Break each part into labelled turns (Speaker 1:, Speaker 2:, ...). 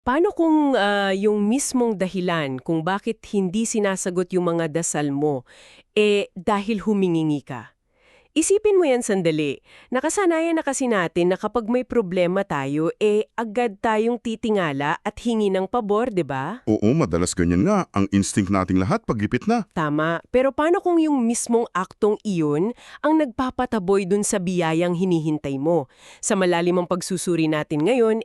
Speaker 1: Paano kung yung mismong dahilan kung bakit hindi sinasagot yung mga dasal mo, dahil humingi ka? Isipin mo yan sandali. Nakasanayan na kasi natin na kapag may problema tayo, agad tayong titingala at hingi ng pabor, di ba?
Speaker 2: Oo, madalas ganyan nga. Ang instinct nating lahat paglipit na.
Speaker 1: Tama. Pero paano kung yung mismong aktong iyon ang nagpapataboy dun sa biyayang hinihintay mo? Sa malalimang pagsusuri natin ngayon,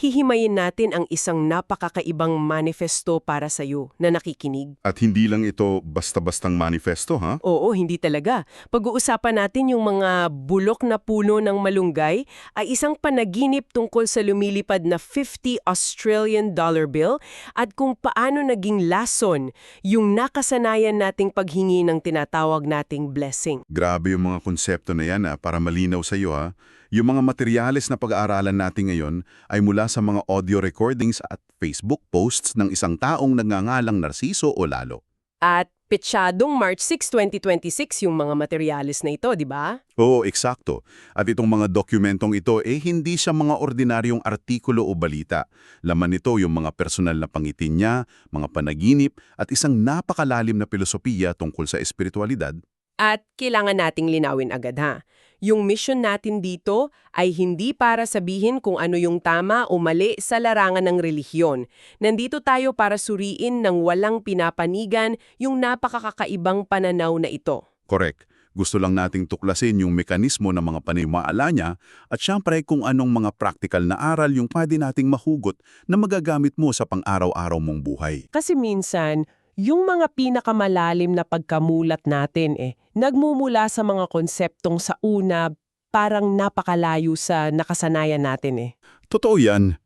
Speaker 1: hihimayin natin ang isang napakakaibang manifesto para sa'yo na nakikinig.
Speaker 2: At hindi lang ito basta-bastang manifesto, ha?
Speaker 1: Oo, hindi talaga. Pag-uusapan natin yung mga bulok na puno ng malunggay ay isang panaginip tungkol sa lumilipad na 50 Australian dollar bill at kung paano naging lason yung nakasanayan nating paghingi ng tinatawag nating blessing.
Speaker 2: Grabe yung mga konsepto na yan, para malinaw sa iyo, ha? Yung mga materyales na pag-aaralan natin ngayon ay mula sa mga audio recordings at Facebook posts ng isang taong nagngangalang Narciso o Lalo.
Speaker 1: At petsyadong March 6, 2026 yung mga materyales na ito, di ba?
Speaker 2: Oo, eksakto. At itong mga dokumentong ito, hindi siya mga ordinaryong artikulo o balita. Laman nito yung mga personal na pangitin niya, mga panaginip, at isang napakalalim na filosofiya tungkol sa espiritualidad.
Speaker 1: At kailangan nating linawin agad ha. Yung mission natin dito ay hindi para sabihin kung ano yung tama o mali sa larangan ng relihiyon. Nandito tayo para suriin ng walang pinapanigan yung napakakakaibang pananaw na ito.
Speaker 2: Correct. Gusto lang nating tuklasin yung mekanismo ng mga panimaala niya at syempre kung anong mga practical na aral yung pwede nating mahugot na magagamit mo sa pang-araw-araw mong buhay.
Speaker 1: Kasi minsan, yung mga pinakamalalim na pagkamulat natin nagmumula sa mga konseptong sa una parang napakalayo sa nakasanayan natin
Speaker 2: Totoo yan.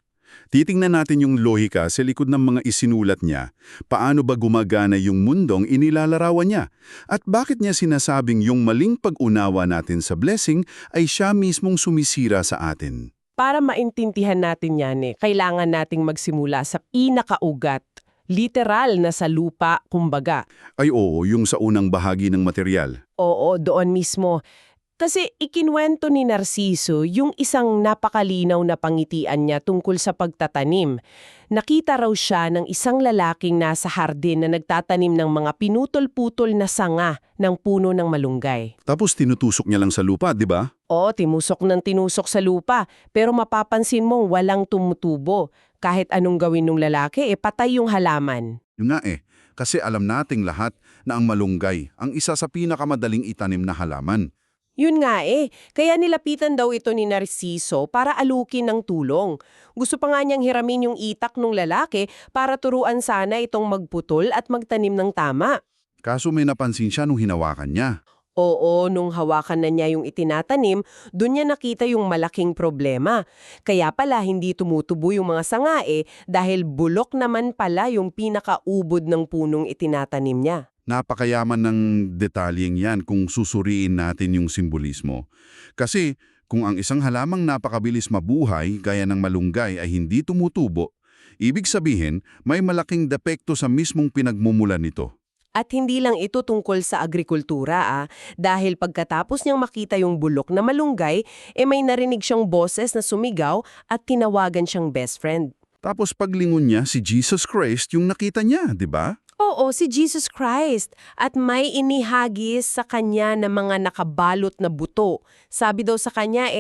Speaker 2: Titingnan natin yung lohika sa likod ng mga isinulat niya. Paano ba gumagana yung mundong inilalarawan niya? At bakit niya sinasabing yung maling pag-unawa natin sa blessing ay siya mismong sumisira sa atin?
Speaker 1: Para maintindihan natin yan kailangan nating magsimula sa pinakaugat. Literal na sa lupa, kumbaga.
Speaker 2: Ay oo, yung sa unang bahagi ng material.
Speaker 1: Oo, doon mismo. Kasi ikinwento ni Narciso yung isang napakalinaw na pangitian niya tungkol sa pagtatanim. Nakita raw siya ng isang lalaking nasa hardin na nagtatanim ng mga pinutol-putol na sanga ng puno ng malunggay.
Speaker 2: Tapos tinutusok niya lang sa lupa, di ba?
Speaker 1: Oo, tinusok sa lupa, pero mapapansin mong walang tumutubo. Kahit anong gawin ng lalaki, patay yung halaman.
Speaker 2: Yun nga kasi alam nating lahat na ang malunggay ang isa sa pinakamadaling itanim na halaman.
Speaker 1: Yun nga kaya nilapitan daw ito ni Narciso para alukin ng tulong. Gusto pa nga niyang hiramin yung itak ng lalaki para turuan sana itong magputol at magtanim ng tama.
Speaker 2: Kaso may napansin siya nung hinawakan niya.
Speaker 1: Oo, nung hawakan na niya yung itinatanim, doon niya nakita yung malaking problema. Kaya pala hindi tumutubo yung mga sanga dahil bulok naman pala yung pinakaubod ng punong itinatanim niya.
Speaker 2: Napakayaman ng detalyeng yan kung susuriin natin yung simbolismo. Kasi kung ang isang halamang napakabilis mabuhay gaya ng malunggay ay hindi tumutubo, ibig sabihin may malaking depekto sa mismong pinagmumulan nito.
Speaker 1: At hindi lang ito tungkol sa agrikultura dahil pagkatapos niyang makita yung bulok na malunggay, may narinig siyang boses na sumigaw at tinawagan siyang best friend.
Speaker 2: Tapos paglingon niya si Jesus Christ yung nakita niya, di ba?
Speaker 1: Oo, si Jesus Christ. At may inihagis sa kanya na mga nakabalot na buto. Sabi daw sa kanya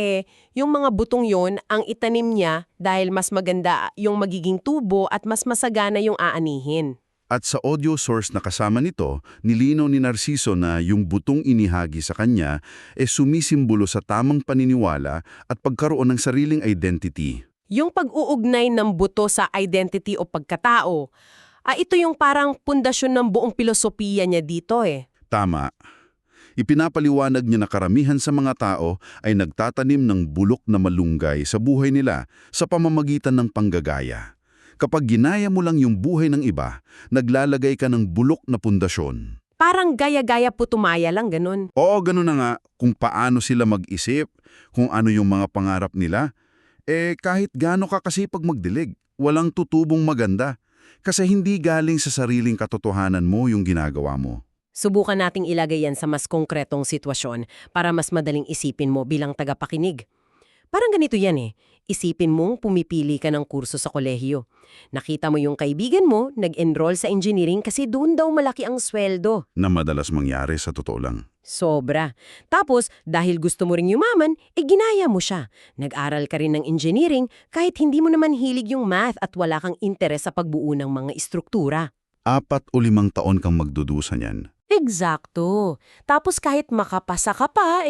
Speaker 1: yung mga butong yon ang itanim niya dahil mas maganda yung magiging tubo at mas masagana yung aanihin.
Speaker 2: At sa audio source na kasama nito, nilinaw ni Narciso na yung butong inihagi sa kanya sumisimbolo sa tamang paniniwala at pagkaroon ng sariling identity.
Speaker 1: Yung pag-uugnay ng buto sa identity o pagkatao, ito yung parang pundasyon ng buong filosofiya niya dito
Speaker 2: Tama. Ipinapaliwanag niya na karamihan sa mga tao ay nagtatanim ng bulok na malunggay sa buhay nila sa pamamagitan ng panggagaya. Kapag ginaya mo lang yung buhay ng iba, naglalagay ka ng bulok na pundasyon.
Speaker 1: Parang gaya-gaya putumaya lang, ganun.
Speaker 2: Oo, ganun na nga kung paano sila mag-isip, kung ano yung mga pangarap nila. Kahit gaano ka kasipag magdilig, walang tutubong maganda. Kasi hindi galing sa sariling katotohanan mo yung ginagawa mo.
Speaker 1: Subukan nating ilagay yan sa mas konkretong sitwasyon para mas madaling isipin mo bilang tagapakinig. Parang ganito yan Isipin mong pumipili ka ng kurso sa kolehiyo. Nakita mo yung kaibigan mo, nag-enroll sa engineering kasi doon daw malaki ang sweldo.
Speaker 2: Na madalas mangyari sa totoo lang.
Speaker 1: Sobra. Tapos, dahil gusto mo ring yumaman, ginaya mo siya. Nag-aral ka rin ng engineering kahit hindi mo naman hilig yung math at wala kang interes sa pagbuo ng mga istruktura.
Speaker 2: 4 o 5 taon kang magdudusa niyan.
Speaker 1: Eksakto. Tapos kahit makapasa ka pa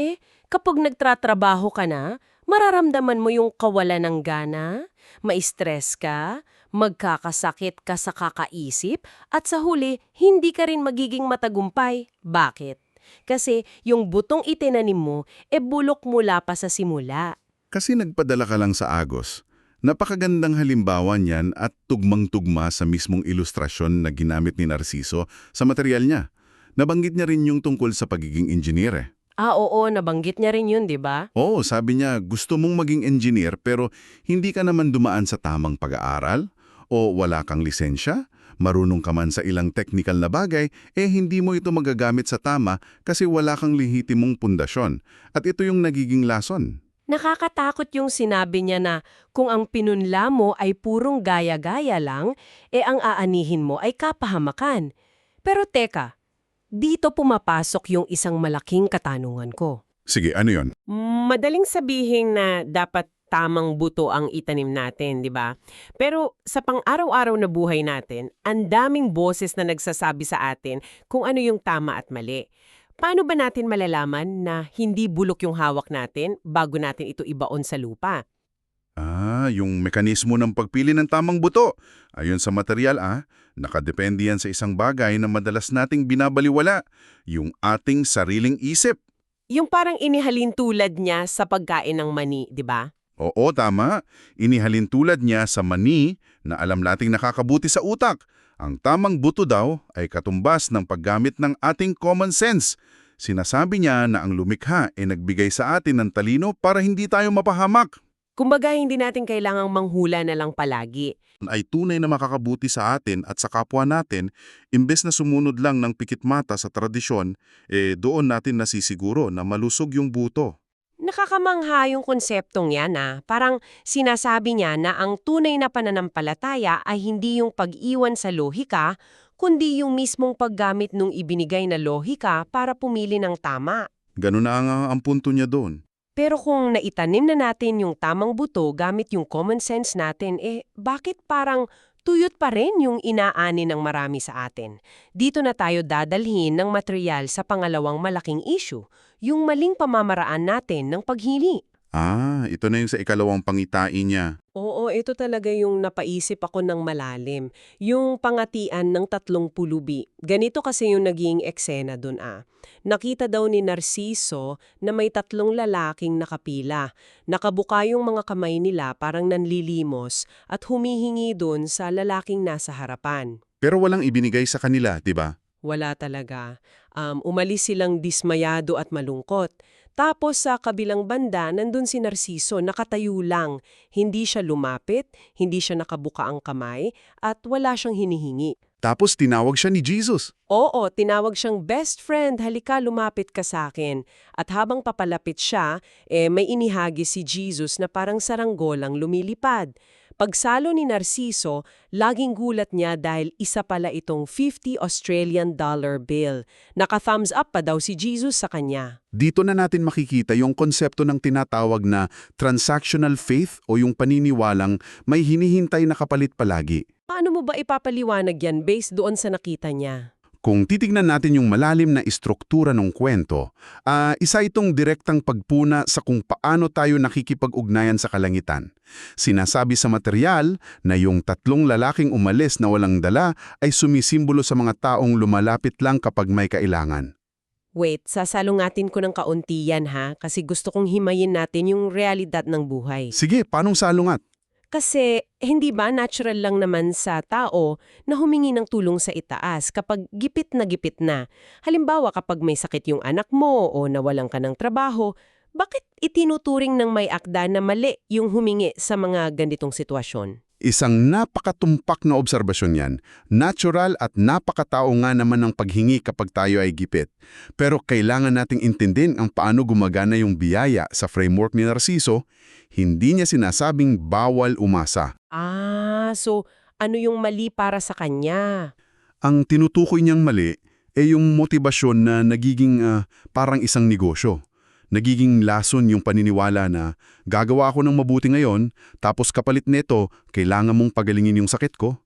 Speaker 1: kapag nagtratrabaho ka na, mararamdaman mo yung kawalan ng gana, ma-stress ka, magkakasakit ka sa kakaisip, at sa huli, hindi ka rin magiging matagumpay. Bakit? Kasi yung butong itinanim mo, bulok mula pa sa simula.
Speaker 2: Kasi nagpadala ka lang sa Agos. Napakagandang halimbawa niyan at tugmang-tugma sa mismong ilustrasyon na ginamit ni Narciso sa material niya. Nabanggit niya rin yung tungkol sa pagiging engineer.
Speaker 1: Oo, nabanggit niya rin yun, di ba?
Speaker 2: Oo, sabi niya gusto mong maging engineer pero hindi ka naman dumaan sa tamang pag-aaral o wala kang lisensya. Marunong ka man sa ilang technical na bagay, hindi mo ito magagamit sa tama kasi wala kang lehitimong pundasyon. At ito yung nagiging lason.
Speaker 1: Nakakatakot yung sinabi niya na kung ang pinunla mo ay purong gaya-gaya lang, ang aanihin mo ay kapahamakan. Pero teka, dito pumapasok yung isang malaking katanungan ko.
Speaker 2: Sige, ano yon?
Speaker 1: Madaling sabihin na dapat tamang buto ang itanim natin, di ba? Pero sa pang-araw-araw na buhay natin, ang daming boses na nagsasabi sa atin kung ano yung tama at mali. Paano ba natin malalaman na hindi bulok yung hawak natin bago natin ito ibaon sa lupa?
Speaker 2: Yung mekanismo ng pagpili ng tamang buto. Ayon sa material, nakadepende yan sa isang bagay na madalas nating binabaliwala, yung ating sariling isip.
Speaker 1: Yung parang inihalin tulad niya sa pagkain ng mani, di ba?
Speaker 2: Oo, tama. Inihalin tulad niya sa mani na alam nating nakakabuti sa utak. Ang tamang buto daw ay katumbas ng paggamit ng ating common sense. Sinasabi niya na ang lumikha ay nagbigay sa atin ng talino para hindi tayo mapahamak.
Speaker 1: Kumbaga, hindi natin kailangang manghula na lang palagi.
Speaker 2: Ay tunay na makakabuti sa atin at sa kapwa natin, imbes na sumunod lang ng pikit mata sa tradisyon, doon natin nasisiguro na malusog yung buto.
Speaker 1: Nakakamangha yung konseptong yan Parang sinasabi niya na ang tunay na pananampalataya ay hindi yung pag-iwan sa lohika, kundi yung mismong paggamit ng ibinigay na lohika para pumili ng tama.
Speaker 2: Ganun na ang punto niya doon.
Speaker 1: Pero kung naitanim na natin yung tamang buto gamit yung common sense natin, bakit parang tuyot pa rin yung inaani ng marami sa atin? Dito na tayo dadalhin ng material sa pangalawang malaking issue, yung maling pamamaraan natin ng paghili.
Speaker 2: Ito na yung sa ikalawang pangitain niya.
Speaker 1: Oo, ito talaga yung napaisip ako ng malalim. Yung pangatian ng 3 pulubi. Ganito kasi yung naging eksena dun Nakita daw ni Narciso na may 3 lalaking nakapila. Nakabuka yung mga kamay nila parang nanlilimos at humihingi dun sa lalaking nasa harapan.
Speaker 2: Pero walang ibinigay sa kanila, di ba?
Speaker 1: Wala talaga. Umalis silang dismayado at malungkot. Tapos sa kabilang banda, nandun si Narciso, nakatayo lang. Hindi siya lumapit, hindi siya nakabuka ang kamay, at wala siyang hinihingi.
Speaker 2: Tapos tinawag siya ni Jesus.
Speaker 1: Oo, tinawag siyang best friend, halika lumapit ka sa akin. At habang papalapit siya, may inihagi si Jesus na parang saranggolang lumilipad. Pagsalo ni Narciso, laging gulat niya dahil isa pala itong 50 Australian dollar bill. Naka-thumbs up pa daw si Jesus sa kanya.
Speaker 2: Dito na natin makikita yung konsepto ng tinatawag na transactional faith o yung paniniwalang may hinihintay na kapalit palagi.
Speaker 1: Paano mo ba ipapaliwanag yan based doon sa nakita niya?
Speaker 2: Kung titignan natin yung malalim na istruktura ng kwento, isa itong direktang pagpuna sa kung paano tayo nakikipag-ugnayan sa kalangitan. Sinasabi sa material na yung 3 lalaking umalis na walang dala ay sumisimbolo sa mga taong lumalapit lang kapag may kailangan.
Speaker 1: Wait, sasalungatin ko ng kaunti yan kasi gusto kong himayin natin yung realidad ng buhay.
Speaker 2: Sige, paanong salungat?
Speaker 1: Kasi hindi ba natural lang naman sa tao na humingi ng tulong sa itaas kapag gipit na? Halimbawa kapag may sakit yung anak mo o nawalan ka ng trabaho, bakit itinuturing ng may akda na mali yung humingi sa mga ganitong sitwasyon?
Speaker 3: Isang napakatumpak na obserbasyon yan. Natural at napakatao nga naman ang paghingi kapag tayo ay gipit. Pero kailangan nating intindin ang paano gumagana yung biyaya sa framework ni Narciso. Hindi niya sinasabing bawal umasa.
Speaker 1: So ano yung mali para sa kanya?
Speaker 3: Ang tinutukoy niyang mali ay yung motibasyon na nagiging parang isang negosyo. Nagiging lason yung paniniwala na gagawa ako ng mabuti ngayon, tapos kapalit nito, kailangan mong pagalingin yung sakit ko.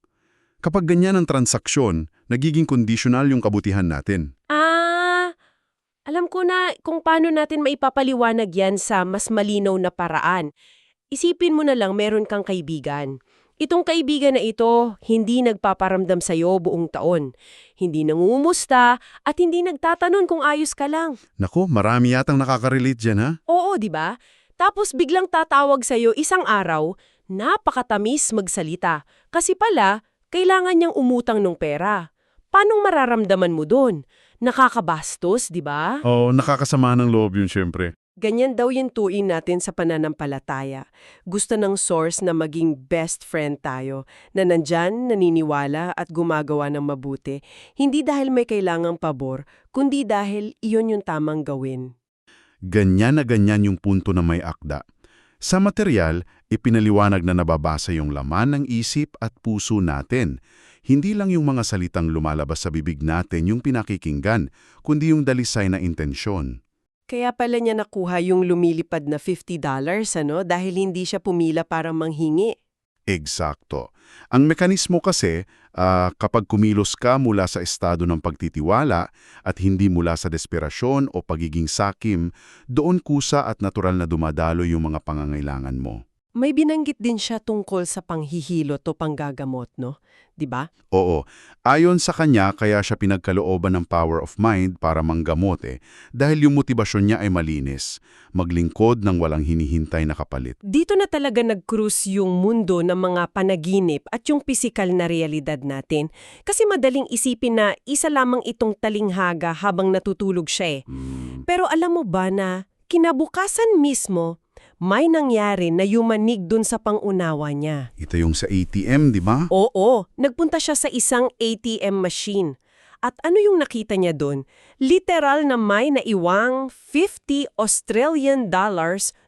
Speaker 3: Kapag ganyan ang transaksyon, nagiging conditional yung kabutihan natin.
Speaker 1: Alam ko na kung paano natin maipapaliwanag yan sa mas malinaw na paraan. Isipin mo na lang meron kang kaibigan. Itong kaibigan na ito, hindi nagpaparamdam sa'yo buong taon. Hindi nangumusta at hindi nagtatanong kung ayos ka lang.
Speaker 3: Naku, marami yatang nakaka-relate dyan, ha?
Speaker 1: Oo, di ba? Tapos biglang tatawag sa'yo isang araw, napakatamis magsalita. Kasi pala, kailangan niyang umutang ng pera. Paanong mararamdaman mo doon? Nakakabastos, di ba?
Speaker 3: Oo, nakakasama ng loob yun, syempre.
Speaker 1: Ganyan daw yung tuin natin sa pananampalataya. Gusto ng source na maging best friend tayo, na nandyan, naniniwala at gumagawa ng mabuti. Hindi dahil may kailangang pabor, kundi dahil iyon yung tamang gawin.
Speaker 3: Ganyan na ganyan yung punto na may akda. Sa material, ipinaliwanag na nababasa yung laman ng isip at puso natin. Hindi lang yung mga salitang lumalabas sa bibig natin yung pinakikinggan, kundi yung dalisay na intensyon.
Speaker 1: Kaya pala niya nakuha yung lumilipad na $50, dahil hindi siya pumila para manghingi.
Speaker 3: Eksakto. Ang mekanismo kasi, kapag kumilos ka mula sa estado ng pagtitiwala at hindi mula sa desperasyon o pagiging sakim, doon kusa at natural na dumadalo yung mga pangangailangan mo.
Speaker 1: May binanggit din siya tungkol sa panghihilot o panggagamot, no? Di ba?
Speaker 3: Oo. Ayon sa kanya, kaya siya pinagkalooban ng power of mind para manggamot dahil yung motibasyon niya ay malinis. Maglingkod ng walang hinihintay na kapalit.
Speaker 1: Dito na talaga nag-cruise yung mundo ng mga panaginip at yung pisikal na realidad natin. Kasi madaling isipin na isa lamang itong talinghaga habang natutulog siya Pero alam mo ba na kinabukasan mismo, may nangyari na yumanig dun sa pangunawa niya.
Speaker 3: Ito yung sa ATM, di ba?
Speaker 1: Oo, nagpunta siya sa isang ATM machine. At ano yung nakita niya dun? Literal na may naiwang $50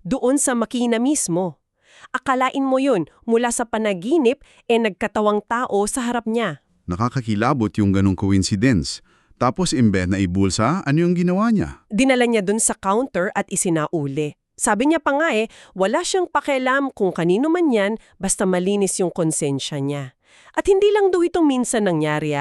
Speaker 1: doon sa makina mismo. Akalain mo yun, mula sa panaginip, nagkatawang tao sa harap niya.
Speaker 3: Nakakakilabot yung ganong coincidence. Tapos imbes na ibulsa, ano yung ginawa niya?
Speaker 1: Dinala niya dun sa counter at isinauli. Sabi niya pa nga wala siyang pakialam kung kanino man yan, basta malinis yung konsensya niya. At hindi lang daw ito minsan nangyari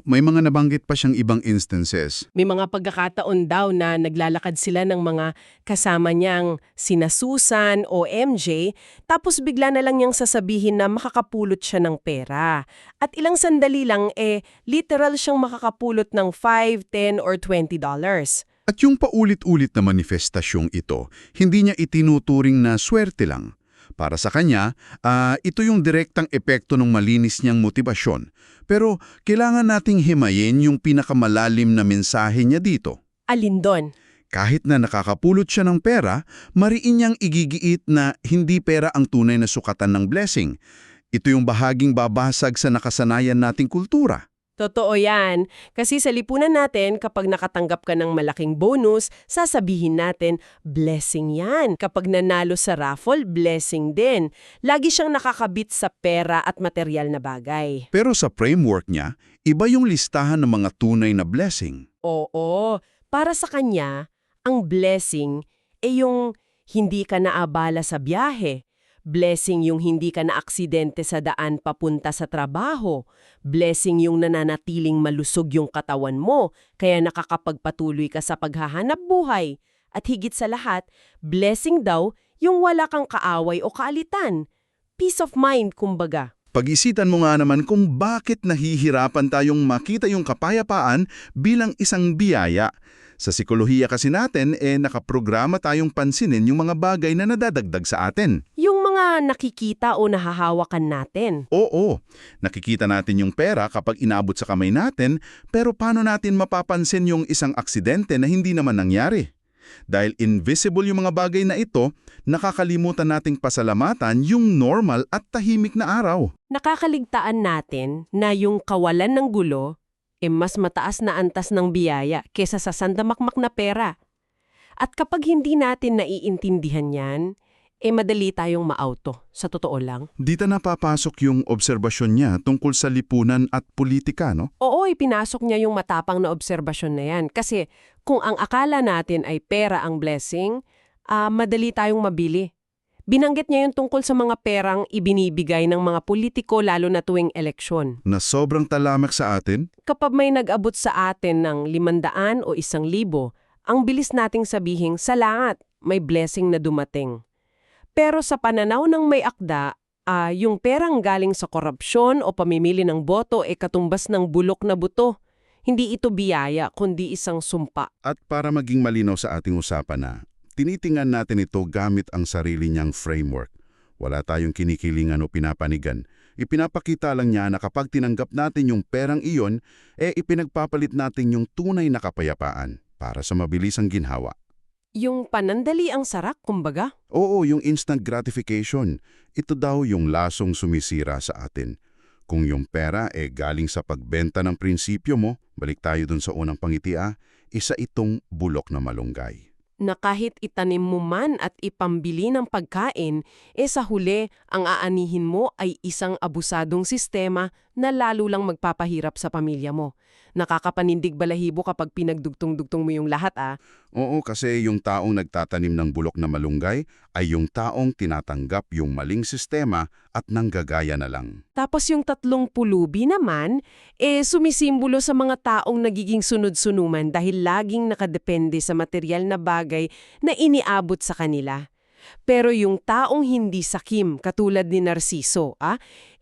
Speaker 3: May mga nabanggit pa siyang ibang instances.
Speaker 1: May mga pagkakataon daw na naglalakad sila ng mga kasama niyang sina Susan o MJ, tapos bigla na lang niyang sasabihin na makakapulot siya ng pera. At ilang sandali lang literal siyang makakapulot ng $5, $10 or $20.
Speaker 3: At yung paulit-ulit na manifestasyong ito, hindi niya itinuturing na swerte lang. Para sa kanya, ito yung direktang epekto ng malinis niyang motibasyon. Pero kailangan nating himayin yung pinakamalalim na mensahe niya dito.
Speaker 1: Alin doon?
Speaker 3: Kahit na nakakapulot siya ng pera, mariin niyang igigiit na hindi pera ang tunay na sukatan ng blessing. Ito yung bahaging babasag sa nakasanayan nating kultura.
Speaker 1: Totoo yan. Kasi sa lipunan natin, kapag nakatanggap ka ng malaking bonus, sasabihin natin, blessing yan. Kapag nanalo sa raffle, blessing din. Lagi siyang nakakabit sa pera at material na bagay.
Speaker 3: Pero sa framework niya, iba yung listahan ng mga tunay na blessing.
Speaker 1: Oo. Para sa kanya, ang blessing ay yung hindi ka naabala sa biyahe. Blessing yung hindi ka na-aksidente sa daan papunta sa trabaho. Blessing yung nananatiling malusog yung katawan mo, kaya nakakapagpatuloy ka sa paghahanap buhay. At higit sa lahat, blessing daw yung wala kang kaaway o kaalitan. Peace of mind, kumbaga.
Speaker 3: Pag-isitan mo nga naman kung bakit nahihirapan tayong makita yung kapayapaan bilang isang biyaya. Sa psikolohiya kasi natin, nakaprograma tayong pansinin yung mga bagay na nadadagdag sa atin.
Speaker 1: Yung mga nakikita o nahahawakan natin.
Speaker 3: Oo, nakikita natin yung pera kapag inaabot sa kamay natin, pero paano natin mapapansin yung isang aksidente na hindi naman nangyari?
Speaker 2: Dahil invisible yung mga bagay na ito, nakakalimutan nating pasalamatan yung normal at tahimik na araw.
Speaker 1: Nakakaligtaan natin na yung kawalan ng gulo mas mataas na antas ng biyaya kesa sa sandamakmak na pera. At kapag hindi natin naiintindihan yan, madali tayong maauto, sa totoo lang.
Speaker 2: Dito napapasok yung obserbasyon niya tungkol sa lipunan at politika, no?
Speaker 1: Oo, ipinasok niya yung matapang na obserbasyon na yan. Kasi kung ang akala natin ay pera ang blessing, madali tayong mabili. Binanggit niya yung tungkol sa mga perang ibinibigay ng mga politiko lalo na tuwing eleksyon.
Speaker 2: Na sobrang talamak sa atin?
Speaker 1: Kapag may nag-abot sa atin ng 500 o 1,000, ang bilis nating sabihing, salamat, may blessing na dumating. Pero sa pananaw ng may akda, yung perang galing sa korupsyon o pamimili ng boto katumbas ng bulok na buto. Hindi ito biyaya, kundi isang sumpa.
Speaker 2: At para maging malinaw sa ating usapan na, tinitingnan natin ito gamit ang sarili niyang framework. Wala tayong kinikilingan o pinapanigan. Ipinapakita lang niya na kapag tinanggap natin yung perang iyon, ipinagpapalit natin yung tunay na kapayapaan para sa mabilisang ginhawa.
Speaker 1: Yung panandali ang sarak, kumbaga?
Speaker 2: Oo, yung instant gratification. Ito daw yung lasong sumisira sa atin. Kung yung pera galing sa pagbenta ng prinsipyo mo, balik tayo dun sa unang pangiti, isa itong bulok na malunggay.
Speaker 1: Na kahit itanim mo man at ipambili ng pagkain, sa huli, ang aanihin mo ay isang abusadong sistema na lalo lang magpapahirap sa pamilya mo. Nakakapanindig balahibo kapag pinagdugtong-dugtong mo yung lahat,
Speaker 2: Oo, kasi yung taong nagtatanim ng bulok na malunggay ay yung taong tinatanggap yung maling sistema at nanggagaya na lang.
Speaker 1: Tapos yung 3 pulubi naman, sumisimbolo sa mga taong nagiging sunod-sunuman dahil laging nakadepende sa material na bagay na iniabot sa kanila. Pero yung taong hindi sakim, katulad ni Narciso,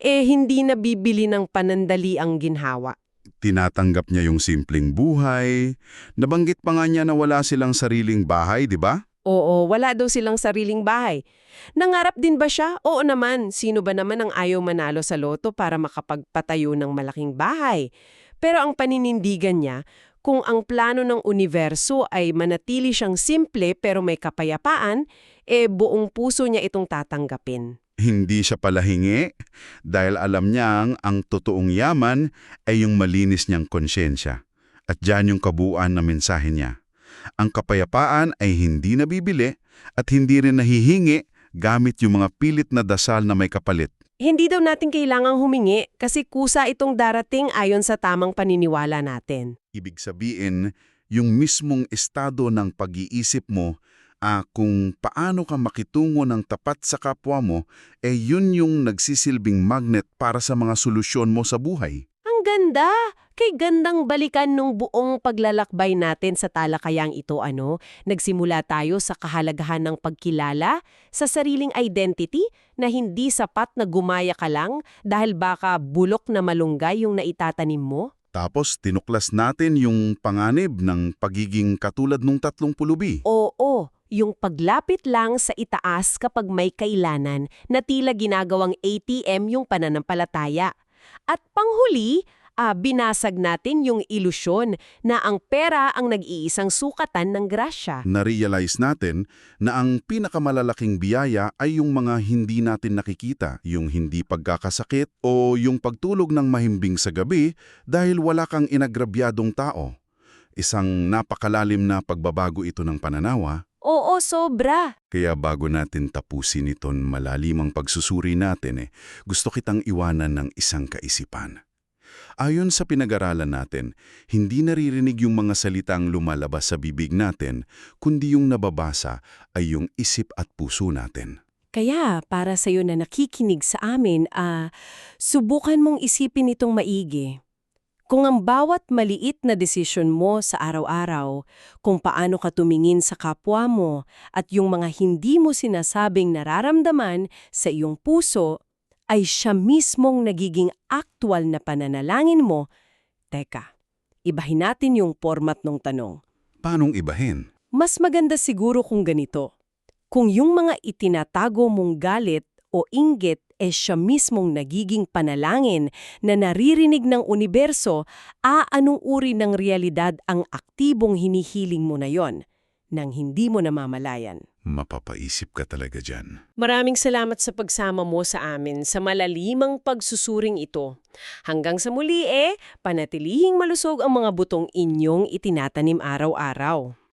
Speaker 1: hindi nabibili ng panandali ang ginhawa.
Speaker 2: Tinatanggap niya yung simpleng buhay. Nabanggit pa nga niya na wala silang sariling bahay, di ba?
Speaker 1: Oo, wala daw silang sariling bahay. Nangarap din ba siya? Oo naman, sino ba naman ang ayaw manalo sa loto para makapagpatayo ng malaking bahay? Pero ang paninindigan niya, kung ang plano ng universo ay manatili siyang simple pero may kapayapaan, buong puso niya itong tatanggapin.
Speaker 2: Hindi siya palahingi dahil alam niyang ang totoong yaman ay yung malinis niyang konsyensya. At diyan yung kabuuan na mensahe niya. Ang kapayapaan ay hindi nabibili at hindi rin nahihingi gamit yung mga pilit na dasal na may kapalit.
Speaker 1: Hindi daw natin kailangang humingi kasi kusa itong darating ayon sa tamang paniniwala natin.
Speaker 2: Ibig sabihin, yung mismong estado ng pag-iisip mo kung paano ka makitungo ng tapat sa kapwa mo, yun yung nagsisilbing magnet para sa mga solusyon mo sa buhay.
Speaker 1: Ang ganda! Kay gandang balikan nung buong paglalakbay natin sa talakayang ito, nagsimula tayo sa kahalagahan ng pagkilala, sa sariling identity na hindi sapat na gumaya ka lang dahil baka bulok na malunggay yung naitatanim mo.
Speaker 2: Tapos tinuklas natin yung panganib ng pagiging katulad nung 3 pulubi.
Speaker 1: Oo, yung paglapit lang sa itaas kapag may kailanan na tila ginagawang ATM yung pananampalataya. At panghuli, binasag natin yung ilusyon na ang pera ang nag-iisang sukatan ng grasya.
Speaker 2: Na-realize natin na ang pinakamalalaking biyaya ay yung mga hindi natin nakikita, yung hindi pagkakasakit o yung pagtulog ng mahimbing sa gabi dahil wala kang inagrabyadong tao. Isang napakalalim na pagbabago ito ng pananaw.
Speaker 1: Oo, sobra.
Speaker 2: Kaya bago natin tapusin iton malalimang pagsusuri natin, gusto kitang iwanan ng isang kaisipan. Ayon sa pinag-aralan natin, hindi naririnig yung mga salitang lumalabas sa bibig natin, kundi yung nababasa ay yung isip at puso natin.
Speaker 1: Kaya para sa iyo na nakikinig sa amin, subukan mong isipin itong maigi. Kung ang bawat maliit na desisyon mo sa araw-araw, kung paano ka tumingin sa kapwa mo at yung mga hindi mo sinasabing nararamdaman sa iyong puso, ay siya mismong nagiging aktwal na pananalangin mo. Teka, ibahin natin yung format ng tanong.
Speaker 2: Paanong ibahin?
Speaker 1: Mas maganda siguro kung ganito. Kung yung mga itinatago mong galit o inggit siya mismong nagiging panalangin na naririnig ng universo, anong uri ng realidad ang aktibong hinihiling mo na yon? nang hindi mo namamalayan.
Speaker 2: Mapapaisip ka talaga dyan.
Speaker 1: Maraming salamat sa pagsama mo sa amin sa malalimang pagsusuring ito. Hanggang sa muli, panatilihing malusog ang mga butong inyong itinatanim araw-araw.